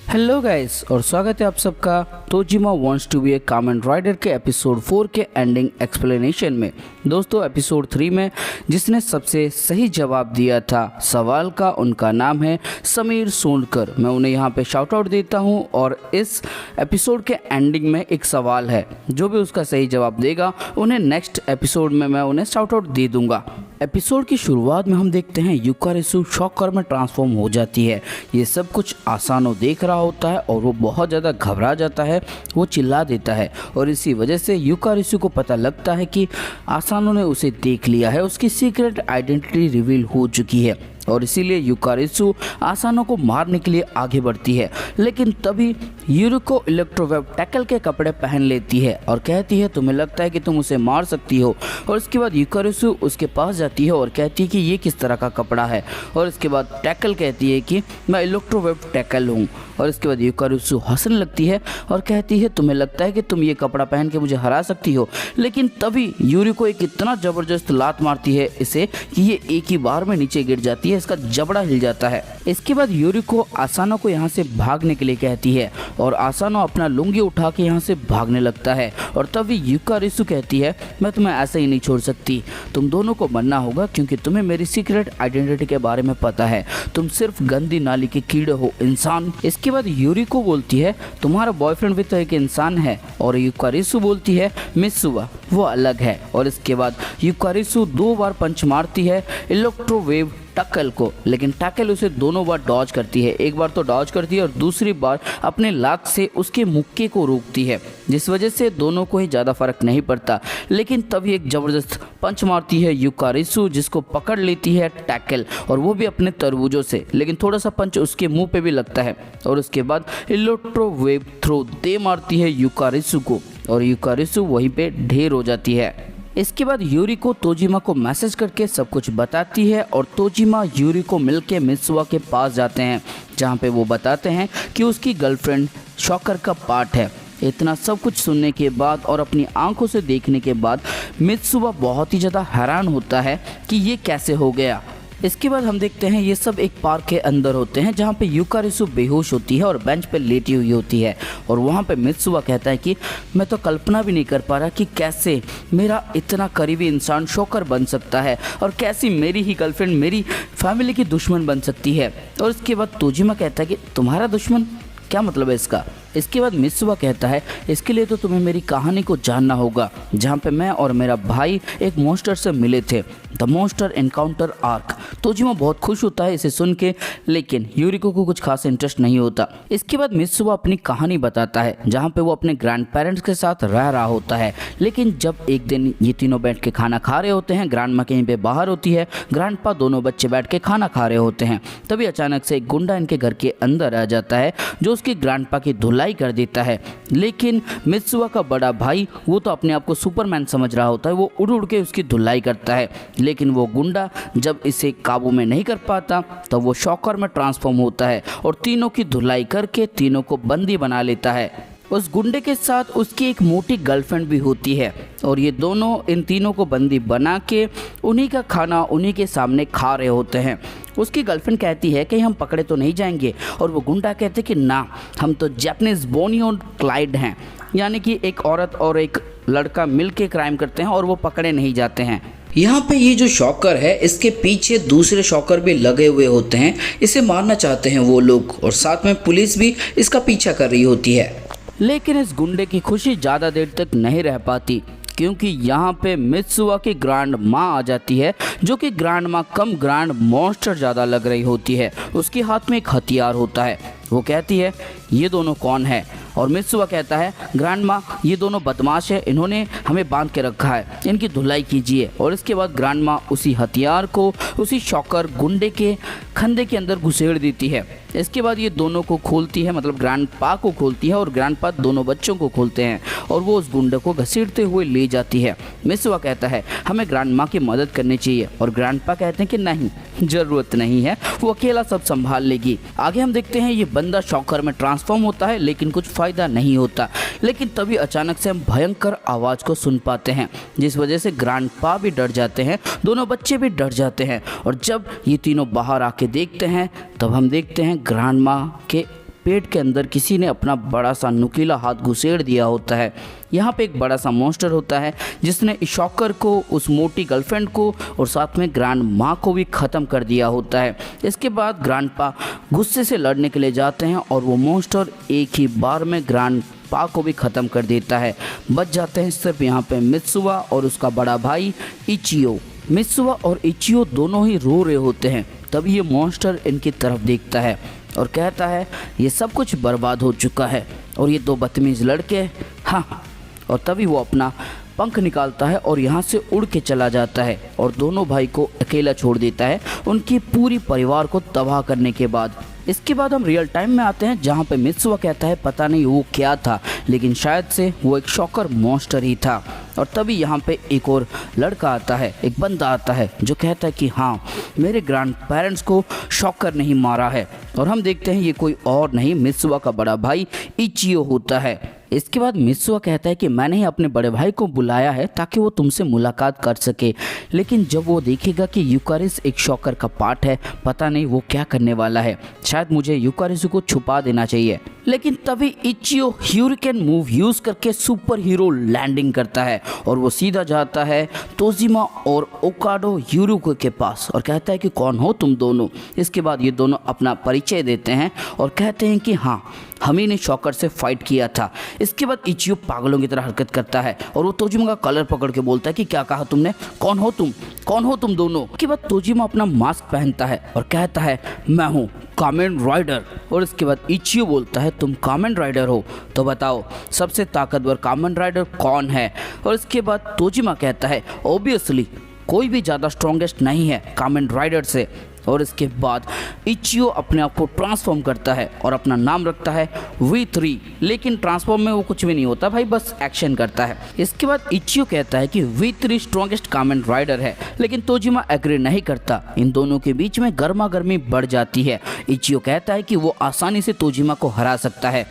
Hello guys और स्वागत है आप सबका Tojima wants to be a Kamen Rider के एपिसोड 4 के एंडिंग एक्सप्लेनेशन में। दोस्तों एपिसोड 3 में जिसने सबसे सही जवाब दिया था सवाल का, उनका नाम है समीर सोनकर। मैं उन्हें यहाँ पे शाउट आउट देता हूँ और इस एपिसोड के एंडिंग में एक सवाल है, जो भी उसका सही जवाब देगा उन्हें नेक्स्ट एपिसोड में मैं उन्हें शाउट आउट दे दूँगा। एपिसोड की शुरुआत में हम देखते हैं यूकारिसु शॉकर में ट्रांसफॉर्म हो जाती है। ये सब कुछ आसानो देख रहा होता है और वो बहुत ज़्यादा घबरा जाता है, वो चिल्ला देता है और इसी वजह से यूकारिसु को पता लगता है कि आसानो ने उसे देख लिया है, उसकी सीक्रेट आइडेंटिटी रिवील हो चुकी है और इसीलिए यूकारिसु आसानो को मारने के लिए आगे बढ़ती है। लेकिन तभी यूरिको इलेक्ट्रोवेव टैकल के कपड़े पहन लेती है और कहती है तुम्हें लगता है कि तुम उसे मार सकती हो। और इसके बाद यूकारिसु उसके पास जाती है और कहती है कि ये किस तरह का कपड़ा है। और इसके बाद टैकल कहती है कि मैं इलेक्ट्रोवेव टैकल हूँ। और इसके बाद यूकारिसु हंसने लगती है और कहती है तुम्हें लगता है कि तुम ये कपड़ा पहन के मुझे हरा सकती हो। लेकिन तभी यूरिको एक इतना ज़बरदस्त लात मारती है इसे कि ये एक ही बार में नीचे गिर जाती है, इसका जबड़ा हिल जाता है। इसके बाद यूरिको आसानो को यहाँ से भागने के लिए कहती है और आसानो अपना लुंगी उठा के यहाँ से भागने लगता है। और तभी यूकारिसु कहती है मैं तुम्हें ऐसे ही नहीं छोड़ सकती, तुम दोनों को मरना होगा क्योंकि तुम्हें मेरी सीक्रेट आइडेंटिटी के बारे में पता है, तुम सिर्फ गंदी नाली के कीड़े हो इंसान। इसके बाद यूरिको बोलती है तुम्हारा बॉयफ्रेंड भी तो एक इंसान है। और यूकारिसु बोलती है मित्सुआ वो अलग है। और इसके बाद यूकारिसु 2 बार पंच मारती है इलेक्ट्रोवेव टैकल को, लेकिन टैकल उसे दोनों बार डॉज करती है। एक बार तो डॉज करती है और दूसरी बार अपने लात से उसके मुक्के को रोकती है, जिस वजह से दोनों को ही ज़्यादा फर्क नहीं पड़ता। लेकिन तभी एक ज़बरदस्त पंच मारती है यूकारिसु, जिसको पकड़ लेती है टैकल और वो भी अपने तरबूजों से। लेकिन थोड़ा सा पंच उसके मुंह पे भी लगता है और उसके बाद इलेक्ट्रोवेव थ्रो दे मारती है यूकारिसु को और यूकारिसु वहीं पे ढेर हो जाती है। इसके बाद यूरिको तोजिमा को मैसेज करके सब कुछ बताती है और तोजिमा यूरिको मिलके मित्सुआ के पास जाते हैं, जहाँ पे वो बताते हैं कि उसकी गर्लफ्रेंड शॉकर का पार्ट है। इतना सब कुछ सुनने के बाद और अपनी आंखों से देखने के बाद मित्सुआ बहुत ही ज़्यादा हैरान होता है कि ये कैसे हो गया। इसके बाद हम देखते हैं ये सब एक पार्क के अंदर होते हैं, जहाँ पे यूकारिसु बेहोश होती है और बेंच पे लेटी हुई होती है। और वहाँ पे मित्सुआ कहता है कि मैं तो कल्पना भी नहीं कर पा रहा कि कैसे मेरा इतना करीबी इंसान शॉकर बन सकता है और कैसी मेरी ही गर्लफ्रेंड मेरी फैमिली की दुश्मन बन सकती है। और इसके बाद तोजिमा कहता है कि तुम्हारा दुश्मन, क्या मतलब है इसका। इसके बाद मित्सुआ कहता है इसके लिए तो तुम्हें मेरी कहानी को जानना होगा, जहाँ पे मैं और मेरा भाई एक मॉन्स्टर से मिले थे, द मॉन्स्टर एनकाउंटर आर्क। तोजिमा बहुत खुश होता है इसे सुन के, लेकिन यूरिको को कुछ खास इंटरेस्ट नहीं होता। इसके बाद मित्सुआ अपनी कहानी बताता है, जहाँ पे वो अपने ग्रैंड पेरेंट्स के साथ रह रहा होता है। लेकिन जब एक दिन ये तीनों बैठ के खाना खा रहे होते हैं, ग्रैंड माँ कहीं पे बाहर होती है, ग्रैंड पा दोनों बच्चे बैठ के खाना खा रहे होते हैं। तभी अचानक से एक गुंडा इनके घर के अंदर आ जाता है, जो उसकी ग्रैंड पा की धुलाई कर देता है। लेकिन मित्सुआ का बड़ा भाई वो तो अपने आप को सुपरमैन समझ रहा होता है, वो उड़ उड़ के उसकी धुलाई करता है। लेकिन वो गुंडा जब इसे काबू में नहीं कर पाता तब वो शॉकर में ट्रांसफॉर्म होता है और तीनों की धुलाई करके तीनों को बंदी बना लेता है। उस गुंडे के साथ उसकी एक मोटी गर्लफ्रेंड भी होती है और ये दोनों इन तीनों को बंदी बना के उन्हीं का खाना उन्हीं के सामने खा रहे होते हैं। उसकी गर्लफ्रेंड कहती है कि हम पकड़े तो नहीं जाएंगे और वो गुंडा कहते कि ना, हम तो जापानीज बोनी और क्लाइड हैं, यानी कि एक औरत और एक लड़का मिल के क्राइम करते हैं और वो पकड़े नहीं जाते हैं। यहाँ पे ये जो शॉकर है इसके पीछे दूसरे शॉकर भी लगे हुए होते हैं, इसे मारना चाहते हैं वो लोग और साथ में पुलिस भी इसका पीछा कर रही होती है। लेकिन इस गुंडे की खुशी ज़्यादा देर तक नहीं रह पाती, क्योंकि यहाँ पे मित्सुआ की ग्रैंड माँ आ जाती है, जो कि ग्रैंड माँ कम ग्रैंड मॉन्स्टर ज़्यादा लग रही होती है। उसके हाथ में एक हथियार होता है। वो कहती है ये दोनों कौन है और मित्सुआ कहता है ग्रैंड माँ ये दोनों बदमाश है, इन्होंने हमें बांध के रखा है, इनकी धुलाई कीजिए। और इसके बाद ग्रैंड माँ उसी हथियार को उसी शॉकर गुंडे के खंदे के अंदर घुसेड़ देती है। इसके बाद ये दोनों को खोलती है, मतलब ग्रैंड पा को खोलती है और ग्रैंड पा दोनों बच्चों को खोलते हैं और वो उस गुंडे को घसीटते हुए ले जाती है। मित्सुआ कहता है हमें ग्रैंड माँ की मदद करनी चाहिए और ग्रैंड पा कहते हैं कि नहीं, ज़रूरत नहीं है, वो अकेला सब संभाल लेगी। आगे हम देखते हैं ये बंदा शॉकर में ट्रांसफॉर्म होता है, लेकिन कुछ फ़ायदा नहीं होता। लेकिन तभी अचानक से हम भयंकर आवाज़ को सुन पाते हैं, जिस वजह से ग्रैंड पा भी डर जाते हैं, दोनों बच्चे भी डर जाते हैं। और जब ये तीनों बाहर आके देखते हैं तब हम देखते हैं ग्रैंड माँ के पेट के अंदर किसी ने अपना बड़ा सा नुकीला हाथ घुसेड़ दिया होता है। यहाँ पे एक बड़ा सा मॉन्स्टर होता है जिसने इस शॉकर को, उस मोटी गर्लफ्रेंड को और साथ में ग्रैंड माँ को भी ख़त्म कर दिया होता है। इसके बाद ग्रैंड पा गुस्से से लड़ने के लिए जाते हैं और वो मॉन्स्टर एक ही बार में ग्रैंड पा को भी ख़त्म कर देता है। बच जाते हैं सिर्फ यहाँ पे मित्सुआ और उसका बड़ा भाई इचियो। मित्सुआ और इचियो दोनों ही रो रहे होते हैं। तभी ये मॉन्स्टर इनकी तरफ देखता है और कहता है ये सब कुछ बर्बाद हो चुका है और ये दो बदतमीज़ लड़के, हाँ। और तभी वो अपना पंख निकालता है और यहाँ से उड़ के चला जाता है और दोनों भाई को अकेला छोड़ देता है उनकी पूरी परिवार को तबाह करने के बाद। इसके बाद हम रियल टाइम में आते हैं जहाँ पे मित्सुआ कहता है पता नहीं वो क्या था, लेकिन शायद से वो एक शॉकर मॉन्स्टर ही था। और तभी यहाँ पे एक और लड़का आता है, एक बंदा आता है जो कहता है कि हाँ मेरे ग्रैंड पेरेंट्स को शॉकर नहीं मारा है। और हम देखते हैं ये कोई और नहीं मित्सुआ का बड़ा भाई इचियो होता है। इसके बाद मित्सुआ कहता है कि मैंने ही अपने बड़े भाई को बुलाया है ताकि वो तुमसे मुलाकात कर सके, लेकिन जब वो देखेगा कि यूकारिस एक शॉकर का पार्ट है, पता नहीं वो क्या करने वाला है, शायद मुझे यूकारिस को छुपा देना चाहिए। लेकिन तभी इचियो ह्यूरिकेन मूव यूज़ करके सुपर हीरो लैंडिंग करता है और वो सीधा जाता है तोजिमा और ओकाडो यूरुको के पास और कहता है कि कौन हो तुम दोनों। इसके बाद ये दोनों अपना परिचय देते हैं और कहते हैं कि हाँ हम ही ने शॉकर से फाइट किया था। इसके बाद इचियो पागलों की तरह हरकत करता है और वो तोजिमा का कलर पकड़ के बोलता है कि क्या कहा तुमने, कौन हो तुम दोनों। इसके बाद तोजिमा अपना मास्क पहनता है और कहता है मैं हूँ कामेन राइडर। और इसके बाद इचियो बोलता है तुम कामेन राइडर हो, तो बताओ सबसे ताकतवर कामेन राइडर कौन है। और इसके बाद तोजिमा कहता है ऑब्वियसली कोई भी ज़्यादा स्ट्रॉन्गेस्ट नहीं है कामेन राइडर से। और इसके बाद इचियो अपने आप को ट्रांसफॉर्म करता है और अपना नाम रखता है V3, लेकिन ट्रांसफॉर्म में वो कुछ भी नहीं होता भाई, बस एक्शन करता है। इसके बाद इचियो कहता है कि V3 स्ट्रॉन्गेस्ट कामेन राइडर है, लेकिन तोजिमा एग्री नहीं करता। इन दोनों के बीच में गर्मा गर्मी बढ़ जाती है। इचियो कहता है कि वो आसानी से तोजिमा को हरा सकता है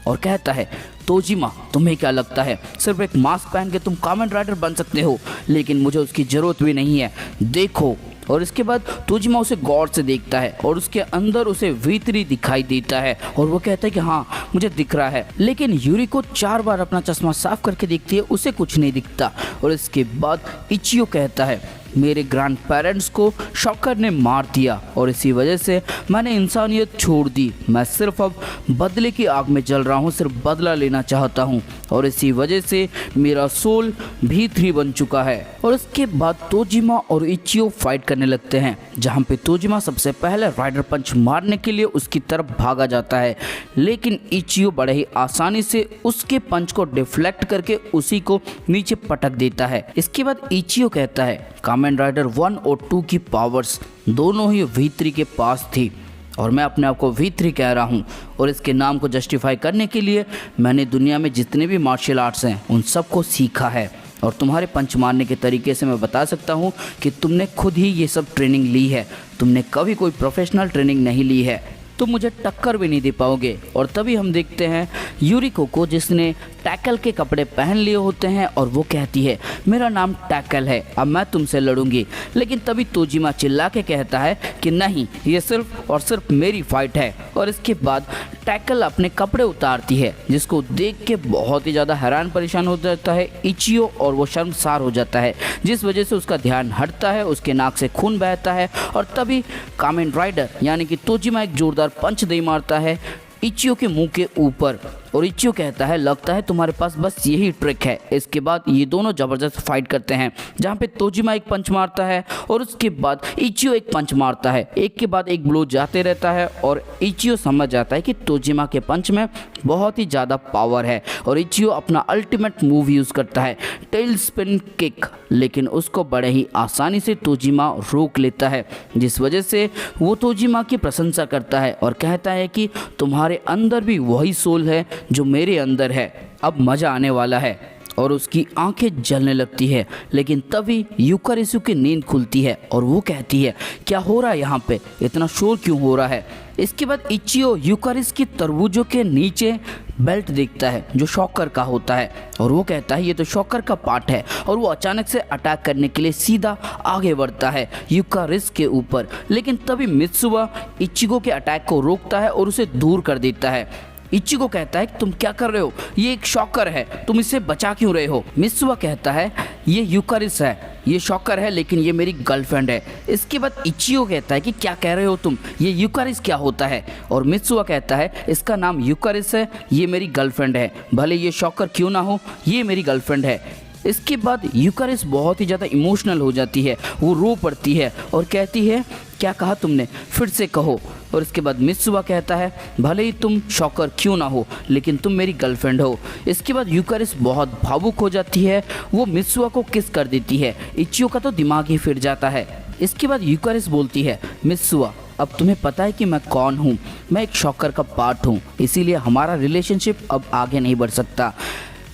और कहता है तोजिमा तुम्हें क्या लगता है सिर्फ एक मास्क पहन के तुम कामेन राइडर बन सकते हो, लेकिन मुझे उसकी ज़रूरत भी नहीं है, देखो। और इसके बाद तोजिमा उसे गौर से देखता है और उसके अंदर उसे V3 दिखाई देता है और वो कहता है कि हाँ मुझे दिख रहा है। लेकिन यूरिको 4 बार अपना चश्मा साफ करके देखती है, उसे कुछ नहीं दिखता। और इसके बाद इचियो कहता है मेरे ग्रैंड पेरेंट्स को शॉकर ने मार दिया और इसी वजह से मैंने इंसानियत छोड़ दी। मैं सिर्फ अब बदले की आग में जल रहा हूँ, सिर्फ बदला लेना चाहता हूँ और इसी वजह से मेरा सोल V3 बन चुका है। और इसके बाद तोजिमा और इचियो फाइट करने लगते हैं, जहाँ पे तोजिमा सबसे पहले राइडर पंच मारने के लिए उसकी तरफ भागा जाता है, लेकिन इचियो बड़े ही आसानी से उसके पंच को डिफ्लेक्ट करके उसी को नीचे पटक देता है। इसके बाद इचियो कहता है कामेन राइडर 1 और 2 की पावर्स दोनों ही V3 के पास थी और मैं अपने आप को V3 कह रहा हूँ। और इसके नाम को जस्टिफाई करने के लिए मैंने दुनिया में जितने भी मार्शल आर्ट्स हैं उन सबको सीखा है और तुम्हारे पंच मारने के तरीके से मैं बता सकता हूँ कि तुमने खुद ही ये सब ट्रेनिंग ली है, तुमने कभी कोई प्रोफेशनल ट्रेनिंग नहीं ली है, तुम मुझे टक्कर भी नहीं दे पाओगे। और तभी हम देखते हैं यूरिको को जिसने टैकल के कपड़े पहन लिए होते हैं और वो कहती है मेरा नाम टैकल है, अब मैं तुमसे लड़ूंगी। लेकिन तभी तोजिमा चिल्ला के कहता है कि नहीं ये सिर्फ और सिर्फ मेरी फाइट है। और इसके बाद टैकल अपने कपड़े उतारती है जिसको देख के बहुत ही ज़्यादा हैरान परेशान हो जाता है इचियो और वो शर्मसार हो जाता है, जिस वजह से उसका ध्यान हटता है, उसके नाक से खून बहता है। और तभी कामेन राइडर यानी कि तोजिमा एक जोरदार पंच दे मारता है इचियो के मुंह के ऊपर और इचियो कहता है लगता है तुम्हारे पास बस यही ट्रिक है। इसके बाद ये दोनों ज़बरदस्त फाइट करते हैं जहाँ पे तोजिमा एक पंच मारता है और उसके बाद इचियो एक पंच मारता है, एक के बाद एक ब्लो जाते रहता है और इचियो समझ जाता है कि तोजिमा के पंच में बहुत ही ज़्यादा पावर है और इचियो अपना अल्टीमेट मूव यूज़ करता है टेल स्पिन किक, लेकिन उसको बड़े ही आसानी से तोजिमा रोक लेता है, जिस वजह से वो तोजिमा की प्रशंसा करता है और कहता है कि तुम्हारे अंदर भी वही सोल है जो मेरे अंदर है, अब मज़ा आने वाला है। और उसकी आंखें जलने लगती है। लेकिन तभी यूकारिसु की नींद खुलती है और वो कहती है क्या हो रहा है यहाँ पे, इतना शोर क्यों हो रहा है। इसके बाद इचियो यूकारिस की तरबूजों के नीचे बेल्ट देखता है जो शॉकर का होता है और वो कहता है ये तो शॉकर का पार्ट है, और वो अचानक से अटैक करने के लिए सीधा आगे बढ़ता है यूकारिस के ऊपर। लेकिन तभी मित्सुआ इचिगो के अटैक को रोकता है और उसे दूर कर देता है। इचिगो कहता है तुम क्या कर रहे हो, ये एक शॉकर है, तुम इसे बचा क्यों रहे हो। मित्सुआ कहता है ये यूकारिस है, ये शॉकर है लेकिन ये मेरी गर्लफ्रेंड है। इसके बाद इचिगो कहता है कि क्या कह रहे हो तुम, ये यूकारिस क्या होता है। और मित्सुआ कहता है इसका नाम यूकारिस है, ये मेरी गर्लफ्रेंड है, भले ये शॉकर क्यों ना हो, ये मेरी गर्लफ्रेंड है। इसके बाद यूकारिस बहुत ही ज़्यादा इमोशनल हो जाती है, वो रो पड़ती है और कहती है क्या कहा तुमने, फिर से कहो। और इसके बाद मित्सुआ कहता है भले ही तुम शॉकर क्यों ना हो लेकिन तुम मेरी गर्लफ्रेंड हो। इसके बाद यूकारिस बहुत भावुक हो जाती है, वो मित्सुआ को किस कर देती है। इचियो का तो दिमाग ही फिर जाता है। इसके बाद यूकारिस बोलती है मित्सुआ अब तुम्हें पता है कि मैं कौन हूँ, मैं एक शॉकर का पार्ट हूँ, इसीलिए हमारा रिलेशनशिप अब आगे नहीं बढ़ सकता।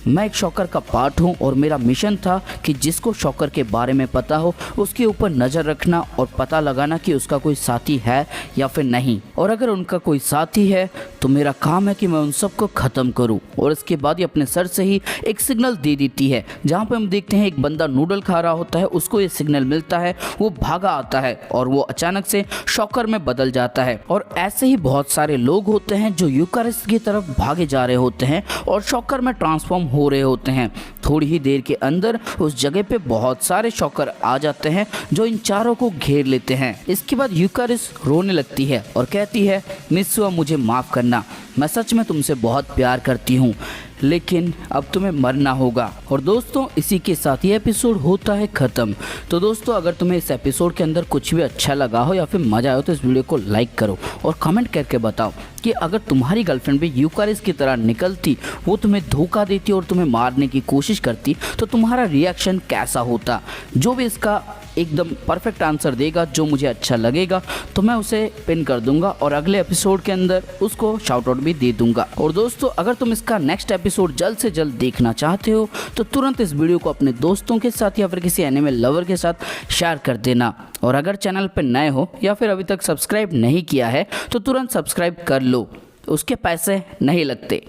मैं एक शॉकर का पार्ट हूँ और मेरा मिशन था कि जिसको शॉकर के बारे में पता हो उसके ऊपर नज़र रखना और पता लगाना कि उसका कोई साथी है या फिर नहीं, और अगर उनका कोई साथी है तो मेरा काम है कि मैं उन सबको ख़त्म करूँ। और इसके बाद ये अपने सर से ही एक सिग्नल दे देती है, जहाँ पे हम देखते हैं एक बंदा नूडल खा रहा होता है, उसको ये सिग्नल मिलता है, वो भागा आता है और वो अचानक से शॉकर में बदल जाता है। और ऐसे ही बहुत सारे लोग होते हैं जो यूकारिस की तरफ भागे जा रहे होते हैं और शॉकर में ट्रांसफॉर्म हो रहे होते हैं। थोड़ी ही देर के अंदर उस जगह पे बहुत सारे शॉकर आ जाते हैं जो इन चारों को घेर लेते हैं। इसके बाद यूकारिस रोने लगती है और कहती है मित्सुआ मुझे माफ़ करना, मैं सच में तुमसे बहुत प्यार करती हूँ, लेकिन अब तुम्हें मरना होगा। और दोस्तों इसी के साथ ये एपिसोड होता है ख़त्म। तो दोस्तों अगर तुम्हें इस एपिसोड के अंदर कुछ भी अच्छा लगा हो या फिर मज़ा आया हो तो इस वीडियो को लाइक करो और कमेंट करके बताओ कि अगर तुम्हारी गर्लफ्रेंड भी यूकारिस की तरह निकलती, वो तुम्हें धोखा देती और तुम्हें मारने की कोशिश करती, तो तुम्हारा रिएक्शन कैसा होता। जो भी इसका एकदम परफेक्ट आंसर देगा जो मुझे अच्छा लगेगा तो मैं उसे पिन कर दूंगा और अगले एपिसोड के अंदर उसको शाउट आउट भी दे दूंगा। और दोस्तों अगर तुम इसका नेक्स्ट एपिसोड जल्द से जल्द देखना चाहते हो तो तुरंत इस वीडियो को अपने दोस्तों के साथ या फिर किसी एनिमे लवर के साथ शेयर कर देना। और अगर चैनल पर नए हो या फिर अभी तक सब्सक्राइब नहीं किया है तो तुरंत सब्सक्राइब कर लो, उसके पैसे नहीं लगते।